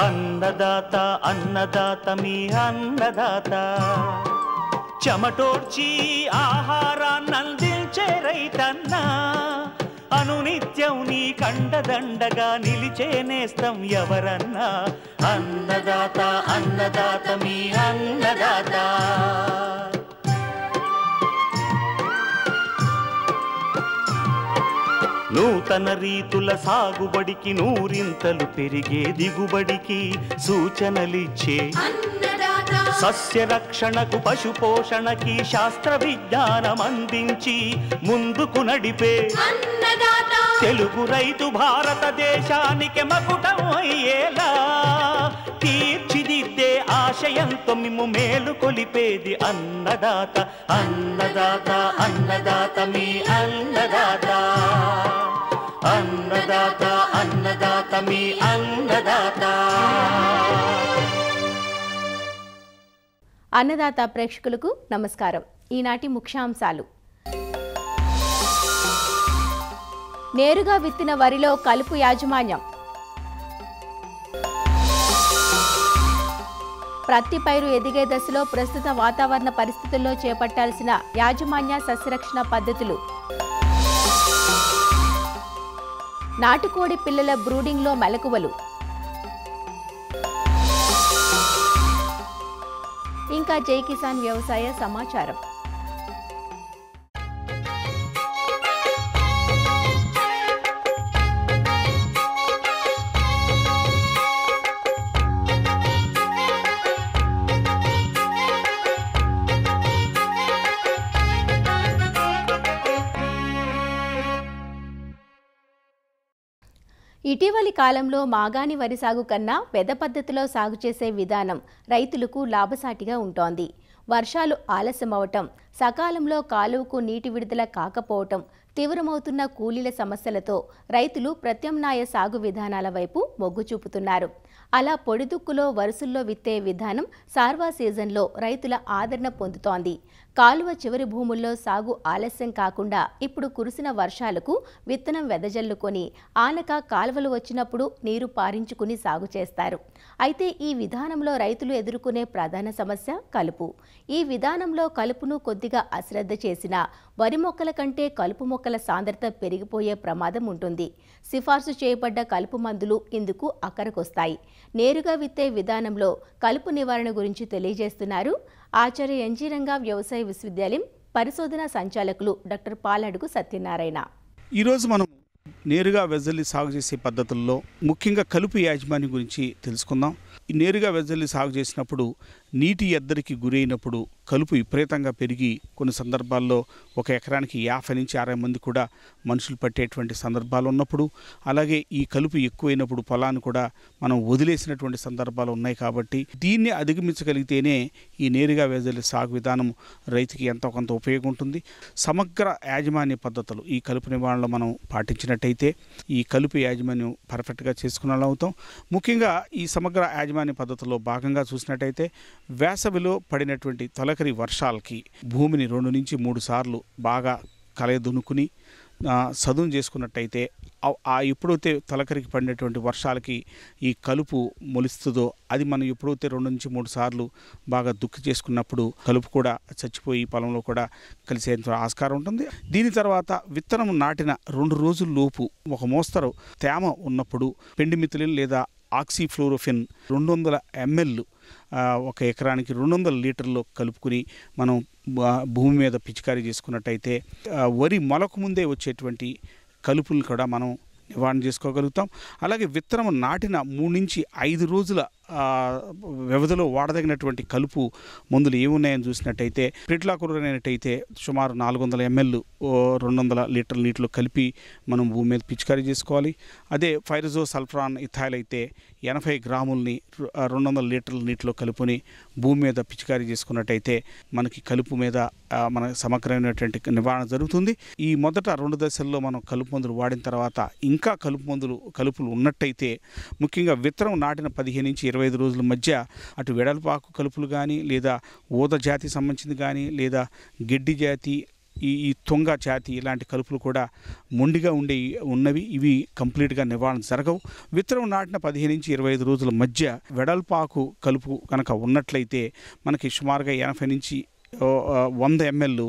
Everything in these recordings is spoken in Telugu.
అన్నదాత అన్నదాత మీ అన్నదాత చెమటోడ్చి ఆహారాన్నందించే రైతన్నా అనునిత్యం నీ కండదండగా నిలిచే నేస్తం ఎవరన్నా అన్నదాత అన్నదాత మీ అన్నదాత నూతన రీతుల సాగుబడికి నూరింతలు పెరిగే దిగుబడికి సూచనలిచ్చే సస్య రక్షణకు పశు పోషణకి శాస్త్ర విజ్ఞానం అందించి ముందుకు నడిపే తెలుగు రైతు భారతదేశానికి మకుటం అయ్యేలా తీర్చిదిద్దే ఆశయంతో మిమ్ము మేలు కొలిపేది అన్నదాత అన్నదాత అన్నదాత మీ అన్నదాత అన్నదాత అన్నదాత మీ అన్నదాత. అన్నదాత ప్రేక్షకులకు నమస్కారం. ఈనాటి ముఖ్యాంశాలు: నేరుగా విత్తిన వరిలో కలుపు యాజమాన్యం, ప్రత్తి పైరు ఎదిగే దశలో ప్రస్తుత వాతావరణ పరిస్థితుల్లో చేపట్టాల్సిన యాజమాన్య సస్యరక్షణ పద్ధతులు, నాటుకోడి పిల్లల బ్రూడింగ్లో మెలకువలు, ఇంకా జై కిసాన్ వ్యవసాయ సమాచారం. ఇటీవలి కాలంలో మాగాణి వరి సాగు కన్నా పెద్ద పద్ధతిలో సాగు చేసే విధానం రైతులకు లాభసాటిగా ఉంటోంది. వర్షాలు ఆలస్యమవటం, సకాలంలో కాలువకు నీటి విడుదల కాకపోవటం, తీవ్రమవుతున్న కూలీల సమస్యలతో రైతులు ప్రత్యామ్నాయ సాగు విధానాల వైపు మొగ్గు చూపుతున్నారు. అలా పొడిదుక్కులో వరుసల్లో విత్తే విధానం సార్వా సీజన్లో రైతుల ఆదరణ పొందుతోంది. కాలువ చివరి భూముల్లో సాగు ఆలస్యం కాకుండా ఇప్పుడు కురిసిన వర్షాలకు విత్తనం వెదజల్లుకొని ఆనక కాలువలు వచ్చినప్పుడు నీరు పారించుకుని సాగు చేస్తారు. అయితే ఈ విధానంలో రైతులు ఎదుర్కొనే ప్రధాన సమస్య కలుపు. ఈ విధానంలో కలుపును కొద్దిగా అశ్రద్ధ చేసినా వరి మొక్కల కంటే కలుపు మొక్కల సాంద్రత పెరిగిపోయే ప్రమాదం ఉంటుంది. సిఫార్సు చేయబడ్డ కలుపు మందులు ఇందుకు అక్కరకొస్తాయి. నేరుగా విత్తే విధానంలో కలుపు నివారణ గురించి తెలియజేస్తున్నారు ఆచార్య ఎన్జీ రంగా వ్యవసాయ విశ్వవిద్యాలయం పరిశోధనా సంచాలకులు డాక్టర్ పాలడుగు సత్యనారాయణ. ఈరోజు మనం నేరుగా వెదజల్లి సాగు చేసే పద్ధతుల్లో ముఖ్యంగా కలుపు యాజమాన్యం గురించి తెలుసుకుందాం. ఈ నేరుగా వెదజల్లి సాగు చేసినప్పుడు నీటి ఎద్దరికి గురైనప్పుడు కలుపు విపరీతంగా పెరిగి కొన్ని సందర్భాల్లో ఒక ఎకరానికి 50 నుంచి 60 మంది కూడా మనుషులు పట్టేటువంటి సందర్భాలు ఉన్నప్పుడు, అలాగే ఈ కలుపు ఎక్కువైనప్పుడు పొలాన్ని కూడా మనం వదిలేసినటువంటి సందర్భాలు ఉన్నాయి. కాబట్టి దీన్ని అధిగమించగలిగితేనే ఈ నేరుగా వెదజల్లి సాగు విధానం రైతుకి ఎంతో కొంత ఉపయోగం ఉంటుంది. సమగ్ర యాజమాన్య పద్ధతులు ఈ కలుపు నివారణలో మనం పాటించినట్టయితే ఈ కలుపు యాజమాన్యం పర్ఫెక్ట్గా చేసుకునే వాళ్ళు అవుతాం. ముఖ్యంగా ఈ సమగ్ర యాజమాన్య పద్ధతిలో భాగంగా చూసినట్టయితే వేసవిలో పడినటువంటి తొలకరి వర్షాలకి భూమిని 2 నుంచి 3 సార్లు బాగా కలయదునుకుని సదును చేసుకున్నట్టయితే ఎప్పుడైతే తొలకరికి పడినటువంటి వర్షాలకి ఈ కలుపు మొలుస్తుందో అది మనం ఎప్పుడైతే 2 నుంచి 3 సార్లు బాగా దుక్కి చేసుకున్నప్పుడు కలుపు కూడా చచ్చిపోయి పొలంలో కూడా కలిసేంత ఆస్కారం ఉంటుంది. దీని తర్వాత విత్తనం నాటిన 2 రోజుల లోపు ఒక మోస్తరు తేమ ఉన్నప్పుడు పెండిమిథిలిన్ లేదా ఆక్సిఫ్లోరోఫిన్ 200 ml ఒక ఎకరానికి 200 లీటర్లు కలుపుకుని మనం భూమి మీద పిచికారీ చేసుకున్నట్టయితే వరి మొలకు ముందే వచ్చేటువంటి కలుపులు కూడా మనం నివారణ చేసుకోగలుగుతాం. అలాగే విత్తనం నాటిన 3 నుంచి 5 రోజుల వ్యవధిలో వాడదగినటువంటి కలుపు మందులు ఏమున్నాయని చూసినట్టయితే ప్రిట్లాకురన్ అయినట్టయితే సుమారు 400 ml 200 లీటర్ల నీటిలో కలిపి మనం భూమి మీద పిచికారీ చేసుకోవాలి. అదే ఫైరజోసల్ఫ్రాన్ ఇథైల్ అయితే 80 గ్రాములని 200 లీటర్ల నీటిలో కలుపుని భూమి మీద పిచికారీ చేసుకున్నట్టయితే మనకి కలుపు మీద మన సమగ్రమైనటువంటి నివారణ జరుగుతుంది. ఈ మొదట 2 దశల్లో మనం కలుపు మందులు వాడిన తర్వాత ఇంకా కలుపులు ఉన్నట్టయితే ముఖ్యంగా విత్తనం నాటిన 15 నుంచి 25 రోజుల మధ్య అటు వెడల్పాకు కలుపులు కానీ లేదా ఊద జాతి సంబంధించింది కానీ లేదా గడ్డి జాతి ఈ తుంగ జాతి ఇలాంటి కలుపులు కూడా మొండిగా ఉన్నవి. ఇవి కంప్లీట్గా నివారణ జరగవు. విత్తనం నాటిన 15 నుంచి 25 రోజుల మధ్య వెడల్పాకు కలుపు కనుక ఉన్నట్లయితే మనకి సుమారుగా 80 నుంచి 100 ml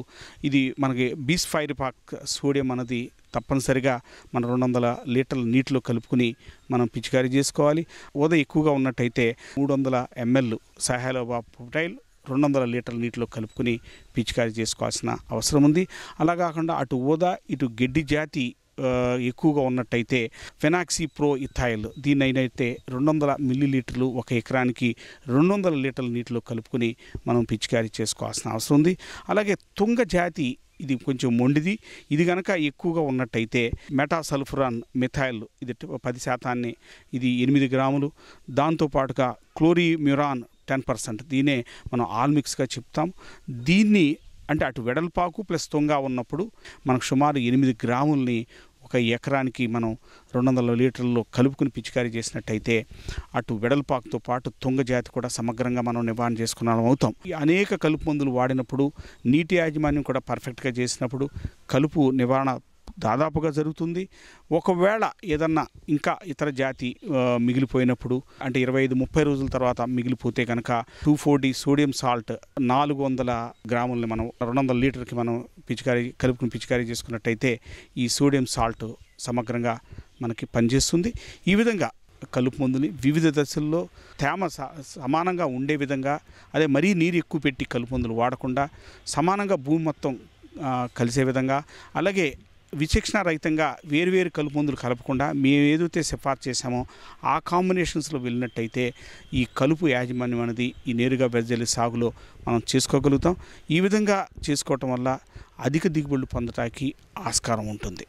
ఇది మనకి బీస్ఫైరిపాక్ సోడియం అన్నది తప్పనిసరిగా మన 200 లీటర్ల నీటిలో కలుపుకుని మనం పిచికారీ చేసుకోవాలి. ఊద ఎక్కువగా ఉన్నట్టయితే 300 ml సహాలోబాప్టైల్ 200 లీటర్ల నీటిలో కలుపుకుని పిచికారీ చేసుకోవాల్సిన అవసరం ఉంది. అలా కాకుండా అటు ఊదా ఇటు గడ్డి జాతి ఎక్కువగా ఉన్నట్టయితే ఫెనాక్సిప్రో ఇథైల్ దీన్నైతే 200 మిల్లీలీటర్లు 1 ఎకరానికి 200 లీటర్ల నీటిలో కలుపుకుని మనం పిచికారీ చేసుకోవాల్సిన అవసరం ఉంది. అలాగే తుంగ జాతి ఇది కొంచెం మొండిది. ఇది కనుక ఎక్కువగా ఉన్నట్టయితే మెటాసల్ఫురాన్ మిథైల్ ఇది 10% ఇది 8 గ్రాములు. దాంతోపాటుగా క్లోరిమ్యురాన్ 10% దీనే మనం ఆల్మిక్స్గా చెప్తాం. దీన్ని అంటే అటు వెడల్పాకు ప్లస్ తుంగ ఉన్నప్పుడు మనకు సుమారు 8 గ్రాములని 1 ఎకరానికి మనం 200 లీటర్లలో కలుపుకుని పిచికారీ చేసినట్టయితే అటు వెడల్పాకుతో పాటు తుంగ జాతి కూడా సమగ్రంగా మనం నివారణ చేసుకున్న అవుతాం. ఈ అనేక కలుపు మందులు వాడినప్పుడు నీటి యాజమాన్యం కూడా పర్ఫెక్ట్గా చేసినప్పుడు కలుపు నివారణ దాదాపుగా జరుగుతుంది. ఒకవేళ ఏదన్నా ఇంకా ఇతర జాతి మిగిలిపోయినప్పుడు అంటే 25-30 రోజుల తర్వాత మిగిలిపోతే కనుక 2,4-D సోడియం సాల్ట్ 400 గ్రాములని మనం 200 లీటర్కి మనం కలుపుకుని పిచికారీ చేసుకున్నట్టయితే ఈ సోడియం సాల్ట్ సమగ్రంగా మనకి పనిచేస్తుంది. ఈ విధంగా కలుపు మందుని వివిధ దశల్లో తేమ సమానంగా ఉండే విధంగా అదే మరీ నీరు ఎక్కువ పెట్టి కలుపు మందులు వాడకుండా సమానంగా భూమి మొత్తం కలిసే విధంగా అలాగే విచక్షణ రహితంగా వేరువేరు కలుపు మందులు కలపకుండా మేము ఏదైతే సిఫార్సు చేశామో ఆ కాంబినేషన్స్లో వెళ్ళినట్టయితే ఈ కలుపు యాజమాన్యం అనేది ఈ నేరుగా వెదజల్లి సాగులో మనం చేసుకోగలుగుతాం. ఈ విధంగా చేసుకోవటం వల్ల అధిక దిగుబడులు పొందడానికి ఆస్కారం ఉంటుంది.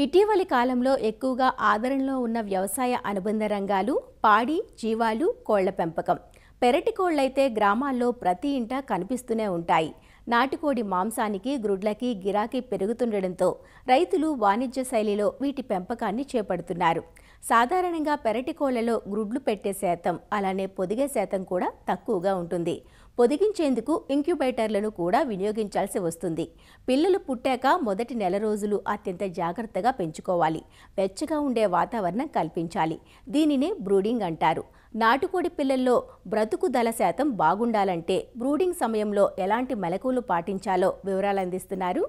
ఇటీవలి కాలంలో ఎక్కువగా ఆదరణలో ఉన్న వ్యవసాయ అనుబంధ రంగాలు పాడి, జీవాలు, కోళ్ల పెంపకం. పెరటి కోళ్లైతే గ్రామాల్లో ప్రతి ఇంటా కనిపిస్తూనే ఉంటాయి. నాటుకోడి మాంసానికి, గ్రుడ్లకి గిరాకీ పెరుగుతుండటంతో రైతులు వాణిజ్య శైలిలో వీటి పెంపకాన్ని చేపడుతున్నారు. సాధారణంగా పెరటి కోళ్లలో గ్రుడ్లు పెట్టే శాతం అలానే పొదిగే శాతం కూడా తక్కువగా ఉంటుంది. పొదిగించేందుకు ఇంక్యుబేటర్లను కూడా వినియోగించాల్సి వస్తుంది. పిల్లలు పుట్టాక మొదటి నెల రోజులు అత్యంత జాగ్రత్తగా పెంచుకోవాలి. వెచ్చగా ఉండే వాతావరణం కల్పించాలి. దీనినే బ్రూడింగ్ అంటారు. నాటుకోడి పిల్లల్లో బ్రతుకుదల శాతం బాగుండాలంటే బ్రూడింగ్ సమయంలో ఎలాంటి మెలకువలు పాటించాలో వివరాలు అందిస్తున్నారు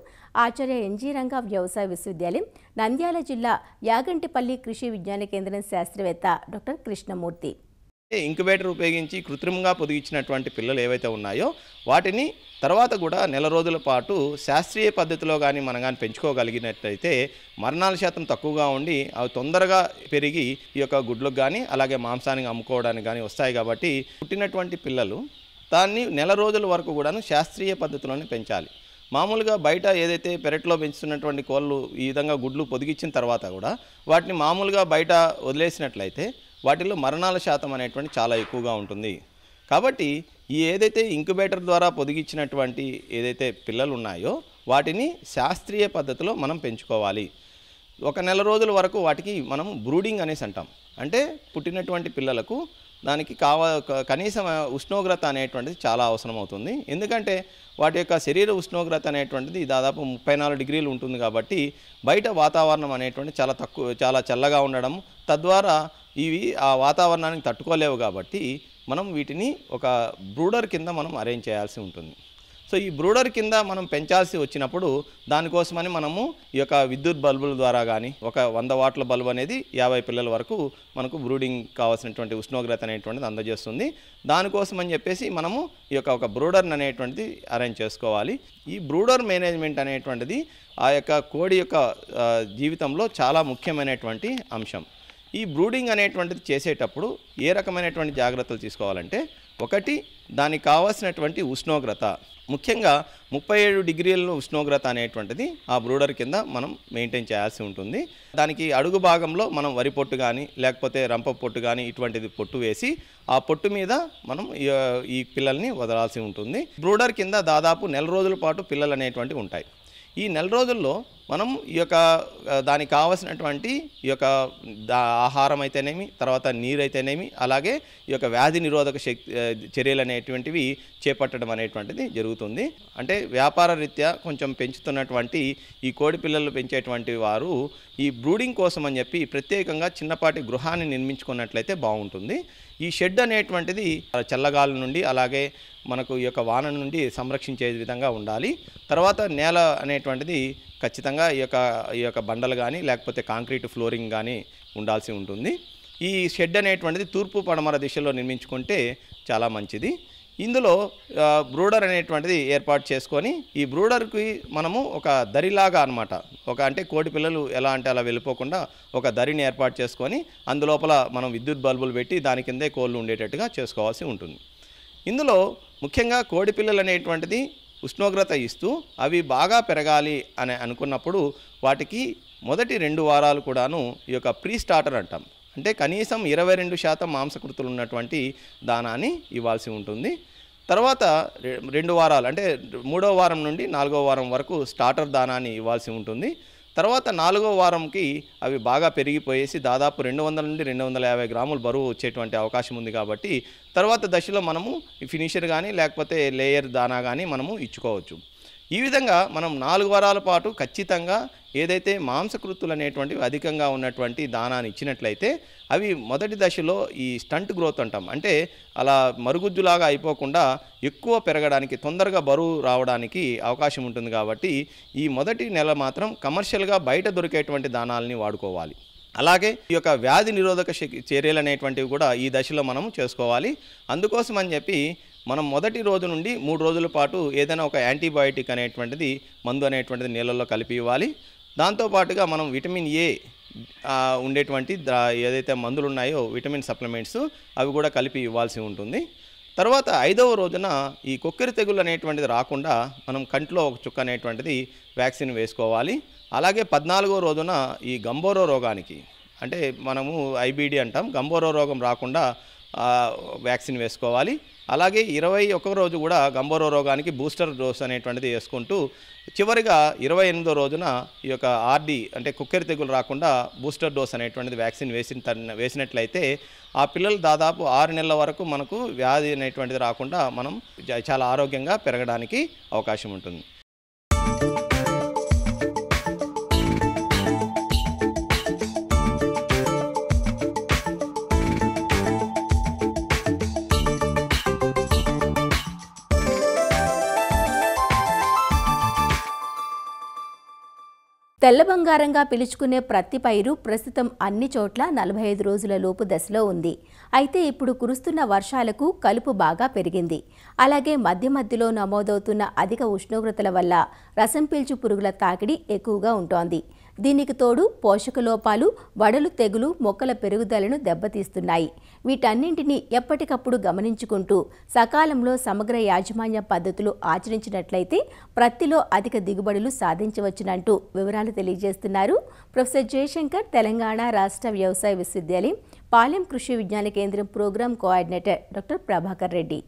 ఆచార్య ఎన్జీ రంగా వ్యవసాయ విశ్వవిద్యాలయం నంద్యాల జిల్లా యాగంటిపల్లి కృషి విజ్ఞాన కేంద్రం శాస్త్రవేత్త డాక్టర్ కృష్ణమూర్తి. ఇంక్యుబేటర్ ఉపయోగించి కృత్రిమంగా పొదిగించినటువంటి పిల్లలు ఏవైతే ఉన్నాయో వాటిని తర్వాత కూడా నెల రోజుల పాటు శాస్త్రీయ పద్ధతిలో కానీ మనం కానీ పెంచుకోగలిగినట్లయితే మరణాల శాతం తక్కువగా ఉండి అవి తొందరగా పెరిగి ఈ యొక్క గుడ్లకు కానీ అలాగే మాంసానికి అమ్ముకోవడానికి కానీ వస్తాయి. కాబట్టి పుట్టినటువంటి పిల్లలు దాన్ని నెల రోజుల వరకు కూడాను శాస్త్రీయ పద్ధతిలోనే పెంచాలి. మామూలుగా బయట ఏదైతే పెరట్లో పెంచుతున్నటువంటి కోళ్ళు ఈ విధంగా గుడ్లు పొదిగించిన తర్వాత కూడా వాటిని మామూలుగా బయట వదిలేసినట్లయితే వాటిల్లో మరణాల శాతం అనేటువంటి చాలా ఎక్కువగా ఉంటుంది. కాబట్టి ఈ ఏదైతే ఇంక్యుబేటర్ ద్వారా పొదిగించినటువంటి ఏదైతే పిల్లలు ఉన్నాయో వాటిని శాస్త్రీయ పద్ధతిలో మనం పెంచుకోవాలి. 1 నెల రోజుల వరకు వాటికి మనం బ్రూడింగ్ అనేసి అంటాం. అంటే పుట్టినటువంటి పిల్లలకు దానికి కనీసం ఉష్ణోగ్రత అనేటువంటిది చాలా అవసరం అవుతుంది. ఎందుకంటే వాటి యొక్క శరీర ఉష్ణోగ్రత అనేటువంటిది దాదాపు 34 డిగ్రీలు ఉంటుంది. కాబట్టి బయట వాతావరణం అనేటువంటి చాలా చల్లగా ఉండడం తద్వారా ఇవి ఆ వాతావరణానికి తట్టుకోలేవు. కాబట్టి మనం వీటిని ఒక బ్రూడర్ కింద మనం అరేంజ్ చేయాల్సి ఉంటుంది. సో ఈ బ్రూడర్ కింద మనం పెంచాల్సి వచ్చినప్పుడు దానికోసమని మనము ఈ యొక్క విద్యుత్ బల్బుల ద్వారా కానీ ఒక 100 వాట్ల బల్బు అనేది 50 పిల్లల వరకు మనకు బ్రూడింగ్ కావాల్సినటువంటి ఉష్ణోగ్రత అనేటువంటిది అందజేస్తుంది. దానికోసం అని చెప్పేసి మనము ఈ యొక్క ఒక బ్రూడర్ని అనేటువంటిది అరేంజ్ చేసుకోవాలి. ఈ బ్రూడర్ మేనేజ్మెంట్ అనేటువంటిది ఆ యొక్క కోడి యొక్క జీవితంలో చాలా ముఖ్యమైనటువంటి అంశం. ఈ బ్రూడింగ్ అనేటువంటిది చేసేటప్పుడు ఏ రకమైనటువంటి జాగ్రత్తలు తీసుకోవాలంటే ఒకటి దానికి కావాల్సినటువంటి ఉష్ణోగ్రత, ముఖ్యంగా 37 డిగ్రీల ఉష్ణోగ్రత అనేటువంటిది ఆ బ్రూడర్ కింద మనం మెయింటైన్ చేయాల్సి ఉంటుంది. దానికి అడుగు భాగంలో మనం వరి పొట్టు కానీ లేకపోతే రంప పొట్టు కానీ ఇటువంటిది పొట్టు వేసి ఆ పొట్టు మీద మనం ఈ పిల్లల్ని వదలాల్సి ఉంటుంది. బ్రూడర్ కింద దాదాపు నెల రోజుల పాటు పిల్లలు అనేటువంటివి ఉంటాయి. ఈ నెల రోజుల్లో మనం ఈ యొక్క దానికి కావాల్సినటువంటి ఈ యొక్క ఆహారం అయితేనేమి, తర్వాత నీరు అయితేనేమి, అలాగే ఈ యొక్క వ్యాధి నిరోధక చర్యలు అనేటువంటివి చేపట్టడం అనేటువంటిది జరుగుతుంది. అంటే వ్యాపార రీత్యా కొంచెం పెంచుతున్నటువంటి ఈ కోడి పిల్లలు పెంచేటువంటి వారు ఈ బ్రూడింగ్ కోసం అని చెప్పి ప్రత్యేకంగా చిన్నపాటి గృహాన్ని నిర్మించుకున్నట్లయితే బాగుంటుంది. ఈ షెడ్ అనేటువంటిది చల్లగాలి నుండి అలాగే మనకు ఈ యొక్క వాన నుండి సంరక్షించే విధంగా ఉండాలి. తర్వాత నేల అనేటువంటిది ఖచ్చితంగా ఈ యొక్క బండలు కానీ లేకపోతే కాంక్రీట్ ఫ్లోరింగ్ కానీ ఉండాల్సి ఉంటుంది. ఈ షెడ్ అనేటువంటిది తూర్పు పడమర దిశలో నిర్మించుకుంటే చాలా మంచిది. ఇందులో బ్రూడర్ అనేటువంటిది ఏర్పాటు చేసుకొని ఈ బ్రూడర్కి మనము ఒక దరిలాగా అనమాట, అంటే కోడి పిల్లలు ఎలా అంటే అలా వెళ్ళిపోకుండా ఒక దరిని ఏర్పాటు చేసుకొని అందులోపల మనం విద్యుత్ బల్బులు పెట్టి దాని కిందే కోళ్ళు ఉండేటట్టుగా చేసుకోవాల్సి ఉంటుంది. ఇందులో ముఖ్యంగా కోడి పిల్లలు అనేటువంటిది ఉష్ణోగ్రత ఇస్తూ అవి బాగా పెరగాలి అని అనుకున్నప్పుడు వాటికి మొదటి 2 వారాలు కూడాను ఈ యొక్క ప్రీ స్టార్టర్ అంటాం, అంటే కనీసం 22% మాంసకృతులు ఉన్నటువంటి దానాన్ని ఇవ్వాల్సి ఉంటుంది. తర్వాత 2 వారాలు అంటే 3వ వారం నుండి 4వ వారం వరకు స్టార్టర్ దానాన్ని ఇవ్వాల్సి ఉంటుంది. తర్వాత 4వ వారంకి అవి బాగా పెరిగిపోయేసి దాదాపు 200 నుండి 250 గ్రాములు బరువు వచ్చేటువంటి అవకాశం ఉంది. కాబట్టి తర్వాత దశలో మనము ఫినిషర్ కానీ లేకపోతే లేయర్ దానా కానీ మనము ఇచ్చుకోవచ్చు. ఈ విధంగా మనం 4 వారాల పాటు ఖచ్చితంగా ఏదైతే మాంసకృతులు అనేటువంటివి అధికంగా ఉన్నటువంటి దానాన్ని ఇచ్చినట్లయితే అవి మొదటి దశలో ఈ స్టంట్ గ్రోత్ అంటాం, అంటే అలా మరుగుజ్జులాగా అయిపోకుండా ఎక్కువ పెరగడానికి, తొందరగా బరువు రావడానికి అవకాశం ఉంటుంది. కాబట్టి ఈ మొదటి నెల మాత్రం కమర్షియల్గా బయట దొరికేటువంటి దానాలని వాడుకోవాలి. అలాగే ఈ యొక్క వ్యాధి నిరోధక చర్యలు అనేటువంటివి కూడా ఈ దశలో మనం చేసుకోవాలి. అందుకోసం అని చెప్పి మనం మొదటి రోజు నుండి 3 రోజుల పాటు ఏదైనా ఒక యాంటీబయాటిక్ అనేటువంటిది మందు అనేటువంటిది నీళ్ళల్లో కలిపి ఇవ్వాలి. దాంతోపాటుగా మనం విటమిన్ ఏ ఉండేటువంటి ఏదైతే మందులు ఉన్నాయో విటమిన్ సప్లిమెంట్స్ అవి కూడా కలిపి ఇవ్వాల్సి ఉంటుంది. తర్వాత 5వ రోజున ఈ కొక్కెర తెగులు అనేటువంటిది రాకుండా మనం కంట్లో ఒక చుక్క అనేటువంటిది వ్యాక్సిన్ వేసుకోవాలి. అలాగే 14వ రోజున ఈ గంబోరో రోగానికి, అంటే మనము ఐబీడీ అంటాం, గంబోరో రోగం రాకుండా వ్యాక్సిన్ వేసుకోవాలి. అలాగే 21వ రోజు కూడా గంబోరో రోగానికి బూస్టర్ డోస్ అనేటువంటిది వేసుకుంటూ చివరిగా 28వ రోజున ఈ యొక్క ఆర్డీ అంటే కొక్కెర తెగులు రాకుండా బూస్టర్ డోస్ అనేటువంటిది వ్యాక్సిన్ వేసినట్లయితే ఆ పిల్లలు దాదాపు 6 నెలల వరకు మనకు వ్యాధి అనేటువంటిది రాకుండా మనం చాలా ఆరోగ్యంగా పెరగడానికి అవకాశం ఉంటుంది. తెల్ల బంగారంగా పిలుచుకునే ప్రతి పైరు ప్రస్తుతం అన్ని చోట్ల 45 రోజుల లోపు దశలో ఉంది. అయితే ఇప్పుడు కురుస్తున్న వర్షాలకు కలుపు బాగా పెరిగింది. అలాగే మధ్య మధ్యలో నమోదవుతున్న అధిక ఉష్ణోగ్రతల వల్ల రసం పీల్చు పురుగుల తాకిడి ఎక్కువగా ఉంటోంది. దీనికి తోడు పోషక లోపాలు, వడలు తెగులు మొక్కల పెరుగుదలను దెబ్బతీస్తున్నాయి. వీటన్నింటినీ ఎప్పటికప్పుడు గమనించుకుంటూ సకాలంలో సమగ్ర యాజమాన్య పద్ధతులు ఆచరించినట్లయితే ప్రత్తిలో అధిక దిగుబడులు సాధించవచ్చునంటూ వివరాలు తెలియజేస్తున్నారు ప్రొఫెసర్ జయశంకర్, తెలంగాణ రాష్ట్ర వ్యవసాయ విశ్వవిద్యాలయం Palem Krishi Vigyan Kendra programme coordinator doctor Prabhakar Reddy.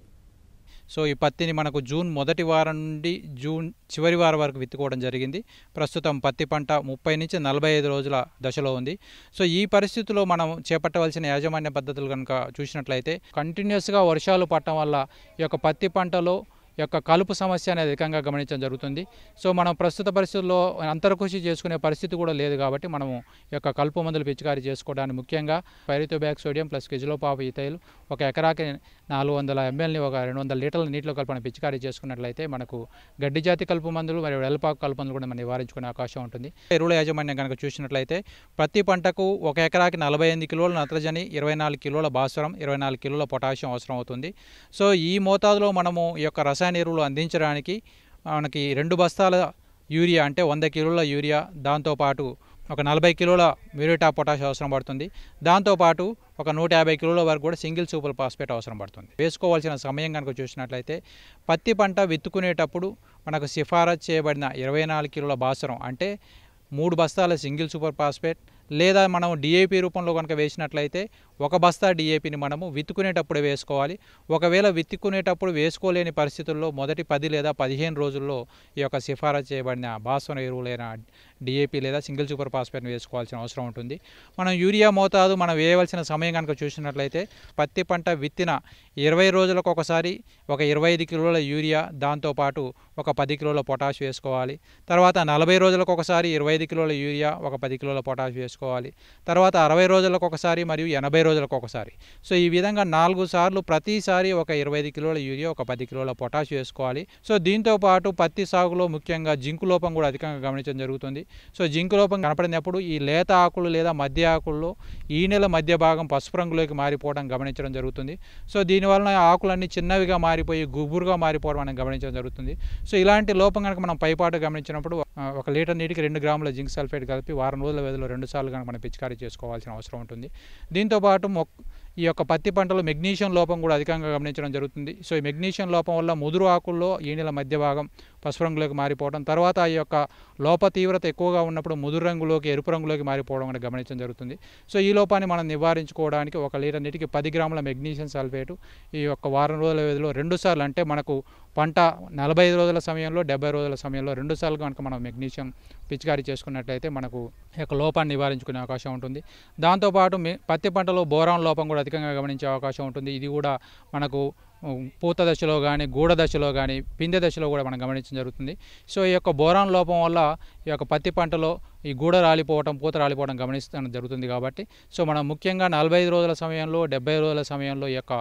So ఈ పత్తిని మనకు జూన్ మొదటి వారం నుండి జూన్ చివరి వారం వరకు విత్తుకోవడం జరిగింది. ప్రస్తుతం పత్తి పంట 30 నుంచి 45 రోజుల దశలో ఉంది. సో ఈ పరిస్థితిలో మనం చేపట్టవలసిన యాజమాన్య పద్ధతులు కనుక చూసినట్లయితే కంటిన్యూస్గా వర్షాలు పడటం వల్ల ఈ యొక్క పత్తి పంటలో యొక్క కలుపు సమస్య అనేది అధికంగా గమనించడం జరుగుతుంది. సో మనం ప్రస్తుత పరిస్థితుల్లో అంతర్కృషి చేసుకునే పరిస్థితి కూడా లేదు. కాబట్టి మనము ఈ యొక్క కలుపు మందులు పిచికారీ చేసుకోవడానికి ముఖ్యంగా పైరిథోబ్యాక్ సోడియం ప్లస్ కెజిలోపాప్ ఈథైల్ ఒక ఎకరాకి 400 mlని ఒక 200 లీటర్ల నీటిలో కలిపి పిచికారీ చేసుకున్నట్లయితే మనకు గడ్డి జాతి కలుపు మందులు మరియు వెడల్పాకు కలుపు మందులు కూడా మనం నివారించుకునే అవకాశం ఉంటుంది. ఎరువుల యాజమాన్యం కనుక చూసినట్లయితే ప్రతి పంటకు ఒక ఎకరాకి 48 కిలోల నత్రజని, 24 కిలోల భాస్వరం, 24 కిలోల పొటాషియం అవసరం అవుతుంది. సో ఈ మోతాదులో మనము ఈ యొక్క రసాయన ఎరువులు అందించడానికి మనకి 2 బస్తాల యూరియా అంటే 100 కిలోల యూరియా, దాంతోపాటు ఒక 40 కిలోల మ్యూరేట్ ఆఫ్ పొటాష్ అవసరం పడుతుంది. దాంతోపాటు ఒక 150 కిలోల వరకు కూడా సింగిల్ సూపర్ ఫాస్ఫేట్ అవసరం పడుతుంది. వేసుకోవాల్సిన సమయం కనుక చూసినట్లయితే పత్తి పంట విత్తుకునేటప్పుడు మనకు సిఫారసు చేయబడిన 24 కిలోల భాస్వరం అంటే 3 బస్తాల సింగిల్ సూపర్ ఫాస్ఫేట్ లేదా మనం డిఏపి రూపంలో కనుక వేసినట్లయితే 1 బస్తా డిఏపిని మనము విత్తుకునేటప్పుడే వేసుకోవాలి. ఒకవేళ విత్తుకునేటప్పుడు వేసుకోలేని పరిస్థితుల్లో మొదటి 10 లేదా 15 రోజుల్లో ఈ యొక్క సిఫారసు చేయబడిన భాస్వర ఎరువులైన డిఏపి లేదా సింగిల్ సూపర్ ఫాస్ఫేట్ని వేసుకోవాల్సిన అవసరం ఉంటుంది. మనం యూరియా మోతాదు మనం వేయవలసిన సమయం కనుక చూసినట్లయితే పత్తి పంట విత్తిన 20 రోజులకు ఒకసారి ఒక 25 కిలోల యూరియా, దాంతోపాటు ఒక 10 కిలోల పొటాష్ వేసుకోవాలి. తర్వాత 40 రోజులకు ఒకసారి 25 కిలోల యూరియా, ఒక 10 కిలోల పొటాష్ వేసుకోవాలి. తర్వాత 60 రోజులకు ఒకసారి మరియు 80 రోజులకు ఒకసారి. సో ఈ విధంగా 4 సార్లు ప్రతిసారి ఒక 25 కిలోల యూరియా, ఒక 10 కిలోల పొటాష్ వేసుకోవాలి. సో దీంతోపాటు పత్తి సాగులో ముఖ్యంగా జింకు లోపం కూడా అధికంగా గమనించడం జరుగుతుంది. సో జింకు లోపం కనపడినప్పుడు ఈ లేత ఆకులు లేదా మధ్య ఆకుల్లో ఈ నెల మధ్య భాగం పసుపు రంగులోకి మారిపోవడం గమనించడం జరుగుతుంది. సో దీనివలన ఆకులన్నీ చిన్నవిగా మారిపోయి గుబురుగా మారిపోవడం మనం గమనించడం జరుగుతుంది. సో ఇలాంటి లోపం కనుక మనం పైపాటు గమనించినప్పుడు 1 లీటర్ నీటికి 2 గ్రాముల జింక్ సల్ఫేట్ కలిపి వారం రోజుల వ్యవధిలో 2 సార్లు కనుక మనం పిచికారీ చేసుకోవాల్సిన అవసరం ఉంటుంది. దీంతోపాటు ఈ యొక్క పత్తి పంటలో మెగ్నీషియం లోపం కూడా అధికంగా గమనించడం జరుగుతుంది. సో ఈ మెగ్నీషియం లోపం వల్ల ముదురు ఆకుల్లో ఈనెల మధ్య భాగం పసుపు రంగులోకి మారిపోవడం, తర్వాత ఈ యొక్క లోప తీవ్రత ఎక్కువగా ఉన్నప్పుడు ముదురు రంగులోకి ఎరుపు రంగులోకి మారిపోవడం అనేది గమనించడం జరుగుతుంది. సో ఈ లోపాన్ని మనం నివారించుకోవడానికి 1 లీటర్ నీటికి 10 గ్రాముల మెగ్నీషియం సల్ఫేటు ఈ యొక్క వారం రోజుల వ్యవధిలో 2 సార్లు అంటే మనకు పంట 45 రోజుల సమయంలో 70 రోజుల సమయంలో 2 సార్లు కనుక మనం మెగ్నీషియం పిచికారీ చేసుకున్నట్లయితే మనకు ఈ యొక్క లోపాన్ని నివారించుకునే అవకాశం ఉంటుంది. దాంతోపాటు పత్తి పంటలో బోరాన్ లోపం కూడా అధికంగా గమనించే అవకాశం ఉంటుంది. ఇది కూడా మనకు పూత దశలో కానీ, గూడ దశలో కానీ, పిందె దశలో కూడా మనం గమనించడం జరుగుతుంది. సో ఈ యొక్క బోరాన్ లోపం వల్ల ఈ యొక్క పత్తి పంటలో ఈ గూడ రాలిపోవడం, పూత రాలిపోవడం గమనించడం జరుగుతుంది. కాబట్టి సో మనం ముఖ్యంగా 45 రోజుల సమయంలో, 70 రోజుల సమయంలో ఈ యొక్క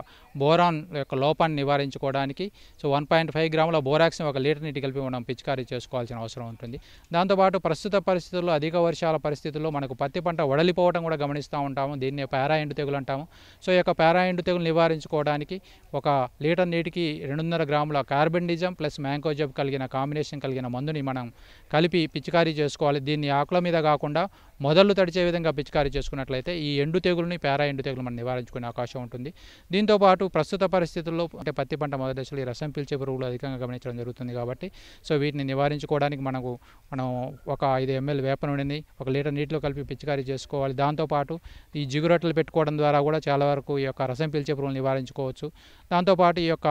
బోరాన్ యొక్క లోపాన్ని నివారించుకోవడానికి సో 1.5 గ్రాముల బోరాక్స్ని 1 లీటర్ నీటి కలిపి మనం పిచికారీ చేసుకోవాల్సిన అవసరం ఉంటుంది. దాంతోపాటు ప్రస్తుత పరిస్థితుల్లో అధిక వర్షాల పరిస్థితుల్లో మనకు పత్తి పంట వడలిపోవడం కూడా గమనిస్తూ ఉంటాము. దీన్ని పారా ఎండు తెగులు అంటాము. సో ఈ యొక్క పారా ఎండు తెగులు నివారించుకోవడానికి 1 లీటర్ నీటికి 2.5 గ్రాముల కార్బెండిజం ప్లస్ మ్యాంకోజెబ్ కలిగిన కాంబినేషన్ కలిగిన మందుని మనం కలిపి పిచికారీ చేసుకోవాలి. దీన్ని ఆకుల మీద కాకుండా మొదళ్ళు తడిచే విధంగా పిచికారీ చేసుకున్నట్లయితే ఈ ఎండు తెగులుని, పారా ఎండు తెగులు మనం నివారించుకునే అవకాశం ఉంటుంది. దీంతోపాటు ప్రస్తుత పరిస్థితుల్లో అంటే పత్తి పంట మొదటి దశలో ఈ రసం పీల్చే పురుగులు అధికంగా గమనించడం జరుగుతుంది. కాబట్టి సో వీటిని నివారించుకోవడానికి మనం 5 ml వేప నూనెని 1 లీటర్ నీటిలో కలిపి పిచికారీ చేసుకోవాలి. దాంతోపాటు ఈ జిగురొట్టలు పెట్టుకోవడం ద్వారా కూడా చాలా వరకు ఈ యొక్క రసం పీల్చే పురుగులు నివారించుకోవచ్చు. దాంతోపాటు ఈ యొక్క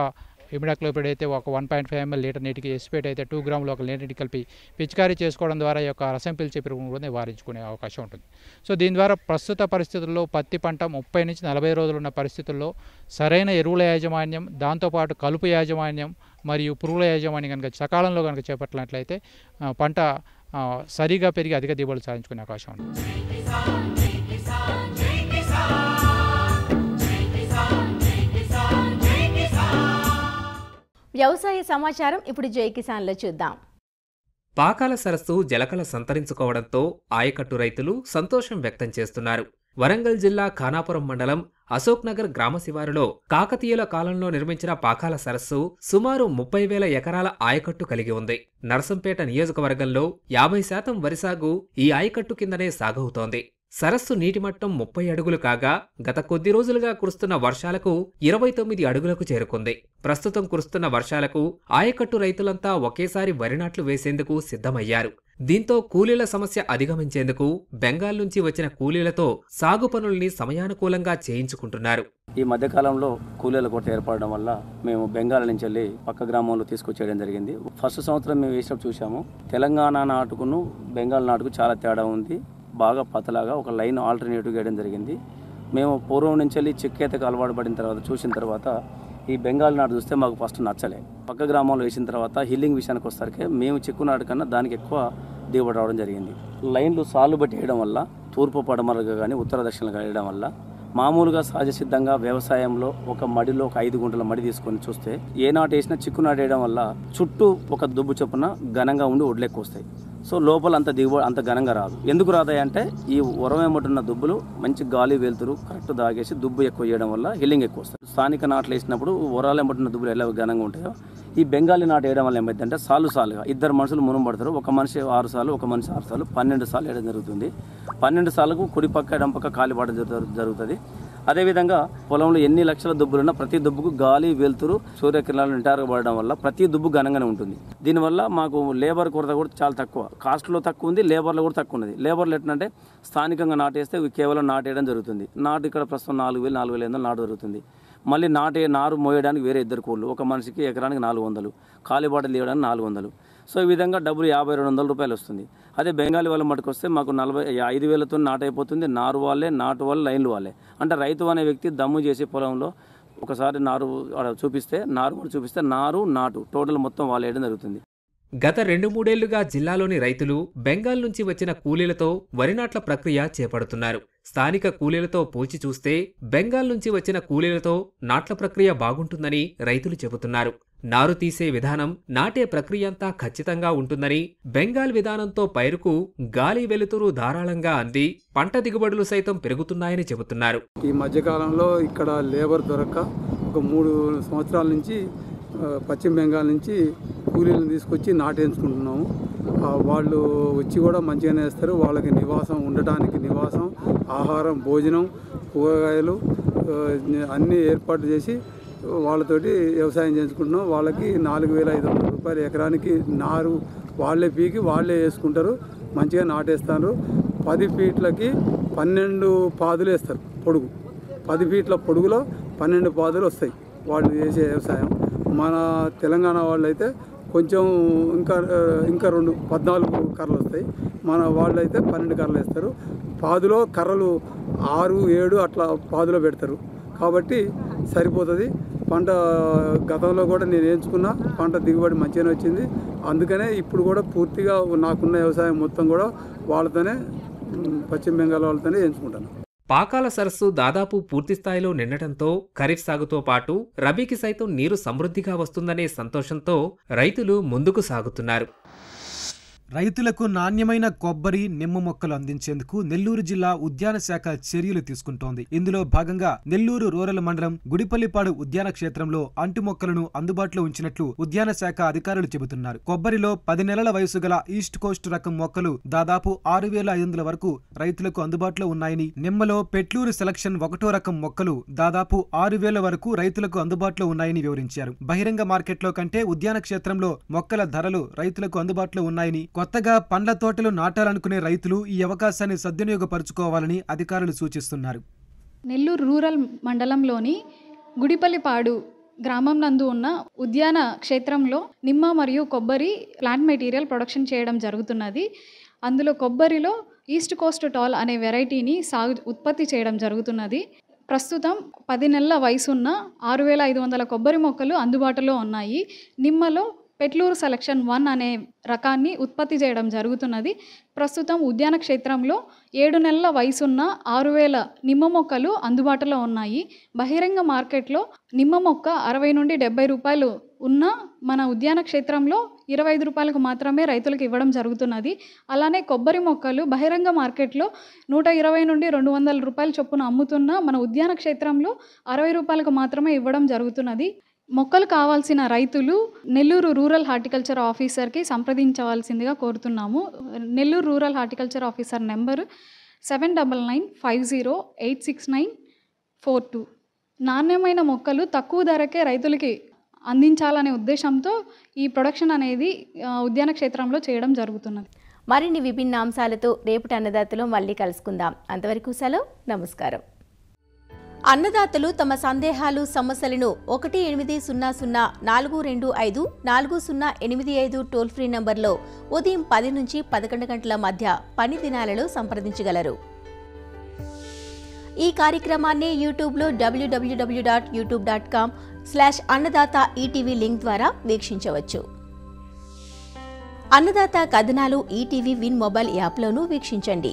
ఇమిడాక్లోపిడ్ అయితే 1.5 ml లీటర్ నీటికి, ఎస్పేట్ అయితే 2 గ్రాములు 1 లీటర్ నీటికి కలిపి పిచికారీ చేసుకోవడం ద్వారా ఈ యొక్క రసం పీల్చే పురుగును కూడా నివారించుకునే అవకాశం ఉంటుంది. సో దీని ద్వారా ప్రస్తుత పరిస్థితుల్లో పత్తి పంట 30 నుంచి 40 రోజులు ఉన్న పరిస్థితుల్లో సరైన ఎరువుల యాజమాన్యం, దాంతోపాటు కలుపు యాజమాన్యం మరియు పురుగుల యాజమాన్యం కనుక సకాలంలో కనుక చేపట్టినట్లయితే పంట సరిగా పెరిగి అధిక దిగుబడులు సాధించుకునే అవకాశం ఉంటుంది. వ్యవసాయ సమాచారం ఇప్పుడు జై కిసాన్లో చూద్దాం. పాకాల సరస్సు జలకళ సంతరించుకోవడంతో ఆయకట్టు రైతులు సంతోషం వ్యక్తం చేస్తున్నారు. వరంగల్ జిల్లా ఖానాపురం మండలం అశోక్ నగర్ గ్రామ శివారులో కాకతీయుల కాలంలో నిర్మించిన పాకాల సరస్సు సుమారు 30,000 ఎకరాల ఆయకట్టు కలిగి ఉంది. నరసంపేట నియోజకవర్గంలో 50% వరి సాగు ఈ ఆయకట్టు కిందనే సాగవుతోంది. సరస్సు నీటిమట్టం 30 అడుగులు కాగా గత కొద్ది రోజులుగా కురుస్తున్న వర్షాలకు 29 అడుగులకు చేరుకుంది. ప్రస్తుతం కురుస్తున్న వర్షాలకు ఆయకట్టు రైతులంతా ఒకేసారి వరి నాట్లు వేసేందుకు సిద్ధమయ్యారు. దీంతో కూలీల సమస్య అధిగమించేందుకు బెంగాల్ నుంచి వచ్చిన కూలీలతో సాగు పనుల్ని సమయానుకూలంగా చేయించుకుంటున్నారు. ఈ మధ్యకాలంలో కూలీల కొరత ఏర్పడడం వల్ల మేము బెంగాల్ నుంచి వెళ్ళి పక్క గ్రామంలో తీసుకొచ్చేయడం జరిగింది. ఫస్ట్ సంవత్సరం మేము వేసినప్పుడు చూసాము, తెలంగాణ నాటుకును బెంగాల్ నాటుకు చాలా తేడా ఉంది. బాగా పతలాగా ఒక లైన్ ఆల్టర్నేటివ్ వేయడం జరిగింది. మేము పూర్వం నుంచి వెళ్ళి చెక్కేతకు అలవాటు పడిన తర్వాత చూసిన తర్వాత ఈ బెంగాల్ నాటు చూస్తే మాకు ఫస్ట్ నచ్చలే. పక్క గ్రామంలో వేసిన తర్వాత హిల్లింగ్ విషయానికి వస్తారికే మేము చెక్కు నాటు కన్నా దానికి ఎక్కువ దిగుబడి రావడం జరిగింది. లైన్లు సార్లు బట్టి వేయడం వల్ల తూర్పు పడమరగా కానీ ఉత్తర దక్షిణగా వేయడం వల్ల మామూలుగా సహజ సిద్ధంగా వ్యవసాయంలో ఒక మడిలో ఒక 5 గుంటల మడి తీసుకొని చూస్తే ఏ నాటు వేసినా చిక్కు నాటు వేయడం వల్ల చుట్టూ ఒక దుబ్బు చొప్పున ఘనంగా ఉండి ఒడ్లెక్కువ వస్తాయి. సో లోపల అంత దిగుబడి అంత ఘనంగా రాదు. ఎందుకు రాదాయంటే ఈ ఉరవేమటున్న దుబ్బులు మంచి గాలి వెలుతురు కరెక్ట్ దాగేసి దుబ్బు ఎక్కువ చేయడం వల్ల హిల్లింగ్ ఎక్కువ వస్తుంది. స్థానిక నాట్లు వేసినప్పుడు ఉరాలెంబటున్న దుబ్బులు ఎలా ఘనంగా ఉంటాయో ఈ బెంగాలీ నాటు వేయడం వల్ల ఏమైందంటే సాలుగా 2 మనుషులు మునుపడతారు. ఒక మనిషి 6 సార్లు, ఒక మనిషి 6 సార్లు, 12 సార్లు వేయడం జరుగుతుంది. 12 సార్లకు కుడి పక్క ఎడం పక్క కాలిపడడం జరుగుతుంది. అదేవిధంగా పొలంలో ఎన్ని లక్షల దుబ్బులున్నా ప్రతి దుబ్బుకు గాలి, వెలుతురు, సూర్యకిరణాలు నిటారుగా పడడం వల్ల ప్రతి దుబ్బు ఘనంగానే ఉంటుంది. దీనివల్ల మాకు లేబర్ కొరత కూడా చాలా తక్కువ, కాస్ట్లో తక్కువ ఉంది, లేబర్లో కూడా తక్కువ ఉన్నది. లేబర్లు ఎట్లంటే స్థానికంగా నాటేస్తే కేవలం నాటేయడం జరుగుతుంది. నాటు ఇక్కడ ప్రస్తుతం 4,000-4,500 నాటు జరుగుతుంది. మళ్ళీ నారు మోయడానికి వేరే 2 కోళ్ళు, ఒక మనిషికి ఎకరానికి 400, కాలిబాటలు తీయడానికి 400. సో ఈ విధంగా డబ్బులు 50-200 రూపాయలు వస్తుంది. అదే బెంగాలీ వాళ్ళ మటుకు వస్తే మాకు 45,000తో నాటు అయిపోతుంది. నాటు వాళ్ళు లైన్లు వాళ్ళే. అంటే రైతు అనే వ్యక్తి దమ్ము చేసి పొలంలో ఒకసారి నారు చూపిస్తే నాటు టోటల్ మొత్తం వాళ్ళు వేయడం జరుగుతుంది. గత 2-3 జిల్లాలోని రైతులు బెంగాల్ నుంచి వచ్చిన కూలీలతో వరి నాట్ల ప్రక్రియ చేపడుతున్నారు. స్థానిక కూలీలతో పోల్చి చూస్తే బెంగాల్ నుంచి వచ్చిన కూలీలతో నాట్ల ప్రక్రియ బాగుంటుందని రైతులు చెబుతున్నారు. నారు తీసే విధానం, నాటే ప్రక్రియ అంతా ఖచ్చితంగా ఉంటుందని, బెంగాల్ విధానంతో పైరుకు గాలి, వెలుతురు ధారాళంగా అంది పంట దిగుబడులు సైతం పెరుగుతున్నాయని చెబుతున్నారు. ఈ మధ్యకాలంలో ఇక్కడ లేబర్ దొరక్క ఒక 3 సంవత్సరాల నుంచి పశ్చిమ బెంగాల్ నుంచి కూలీలను తీసుకొచ్చి నాటేయించుకుంటున్నాము. వాళ్ళు వచ్చి కూడా మంచిగానే వేస్తారు. వాళ్ళకి ఉండటానికి నివాసం, ఆహారం, భోజనం, కూరగాయలు అన్నీ ఏర్పాటు చేసి వాళ్ళతోటి వ్యవసాయం చేయించుకుంటున్నాం. వాళ్ళకి 4,500 రూపాయలు ఎకరానికి నారు వాళ్ళే పీకి వాళ్ళే వేసుకుంటారు. మంచిగా నాటేస్తారు. 10 ఫీట్లకి 12 పాదులు వేస్తారు పొడుగు. 10 ఫీట్ల పొడుగులో 12 పాదులు వస్తాయి వాళ్ళు చేసే వ్యవసాయం. మన తెలంగాణ వాళ్ళు అయితే కొంచెం ఇంకా 14 కర్రలు వస్తాయి. మన వాళ్ళు అయితే 12 కర్రలు వేస్తారు. పాదులో కర్రలు 6-7 అట్లా పాదులో పెడతారు. కాబట్టి సరిపోతుంది. పంట గతంలో కూడా నేను వేయించుకున్నా, పంట దిగుబడి మంచిగానే వచ్చింది. అందుకనే ఇప్పుడు కూడా పూర్తిగా నాకున్న వ్యవసాయం మొత్తం కూడా వాళ్ళతోనే, పశ్చిమ బెంగాల్ వాళ్ళతోనే వేయించుకుంటాను. పాకాల సరస్సు దాదాపు పూర్తిస్థాయిలో నిండటంతో ఖరీఫ్ సాగుతో పాటు రబీకి సైతం నీరు సమృద్ధిగా వస్తుందనే సంతోషంతో రైతులు ముందుకు సాగుతున్నారు. రైతులకు నాణ్యమైన కొబ్బరి, నిమ్మ మొక్కలు అందించేందుకు నెల్లూరు జిల్లా ఉద్యాన శాఖ చర్యలు తీసుకుంటోంది. ఇందులో భాగంగా నెల్లూరు రూరల్ మండలం గుడిపల్లిపాడు ఉద్యాన క్షేత్రంలో అంటు మొక్కలను అందుబాటులో ఉంచినట్లు ఉద్యాన శాఖ అధికారులు చెబుతున్నారు. కొబ్బరిలో 10 నెలల వయసు గల ఈస్ట్ కోస్ట్ రకం మొక్కలు దాదాపు 6,500 వరకు రైతులకు అందుబాటులో ఉన్నాయని, నిమ్మలో పెట్లూరు సెలక్షన్ 1వ రకం మొక్కలు దాదాపు 6,000 వరకు రైతులకు అందుబాటులో ఉన్నాయని వివరించారు. బహిరంగ మార్కెట్లో కంటే ఉద్యాన క్షేత్రంలో మొక్కల ధరలు రైతులకు అందుబాటులో ఉన్నాయని, కొత్తగా పండ్ల తోటలు నాటాలనుకునే రైతులు ఈ అవకాశాన్ని సద్వినియోగపరుచుకోవాలని అధికారులు సూచిస్తున్నారు. నెల్లూరు రూరల్ మండలంలోని గుడిపల్లిపాడు గ్రామం నందు ఉన్న ఉద్యాన క్షేత్రంలో నిమ్మ మరియు కొబ్బరి ప్లాంట్ మెటీరియల్ ప్రొడక్షన్ చేయడం జరుగుతున్నది. అందులో కొబ్బరిలో ఈస్ట్ కోస్ట్ టాల్ అనే వెరైటీని ఉత్పత్తి చేయడం జరుగుతున్నది. ప్రస్తుతం 10 నెలల వయసున్న 6,500 కొబ్బరి మొక్కలు అందుబాటులో ఉన్నాయి. నిమ్మలో పెట్లూరు సెలక్షన్ 1 అనే రకాన్ని ఉత్పత్తి చేయడం జరుగుతున్నది. ప్రస్తుతం ఉద్యాన క్షేత్రంలో 7 నెలల వయసున్న 6,000 నిమ్మ మొక్కలు అందుబాటులో ఉన్నాయి. బహిరంగ మార్కెట్లో నిమ్మ మొక్క 60 నుండి 70 రూపాయలు ఉన్న మన ఉద్యాన క్షేత్రంలో 25 రూపాయలకు మాత్రమే రైతులకు ఇవ్వడం జరుగుతున్నది. అలానే కొబ్బరి మొక్కలు బహిరంగ మార్కెట్లో 120 నుండి 200 రూపాయల చొప్పున అమ్ముతున్న మన ఉద్యాన క్షేత్రంలో 60 రూపాయలకు మాత్రమే ఇవ్వడం జరుగుతున్నది. మొక్కలు కావాల్సిన రైతులు నెల్లూరు రూరల్ హార్టికల్చర్ ఆఫీసర్కి సంప్రదించవలసిందిగా కోరుతున్నాము. Nellore rural horticulture officer number 7995086942. నాణ్యమైన మొక్కలు తక్కువ ధరకే రైతులకి అందించాలనే ఉద్దేశంతో ఈ ప్రొడక్షన్ అనేది ఉద్యాన క్షేత్రంలో చేయడం జరుగుతున్నది. మరిన్ని విభిన్న అంశాలతో రేపటి అన్నదాతలో మళ్ళీ కలుసుకుందాం. అంతవరకు సెలవు, నమస్కారం. అన్నదాతలు తమ సందేహాలు, సమస్యలను 1800-425-4085 టోల్ ఫ్రీ నంబర్లో ఉదయం 10 నుంచి 11 గంటల మధ్య పని దినాలలో సంప్రదించగలరు. ఈ కార్యక్రమాన్ని యూట్యూబ్లో www.youtube.com/అన్నదాత ఈటీవీ లింక్ ద్వారా వీక్షించవచ్చు. అన్నదాత కథనాలు ఈటీవీ విన్ మొబైల్ యాప్లోనూ వీక్షించండి.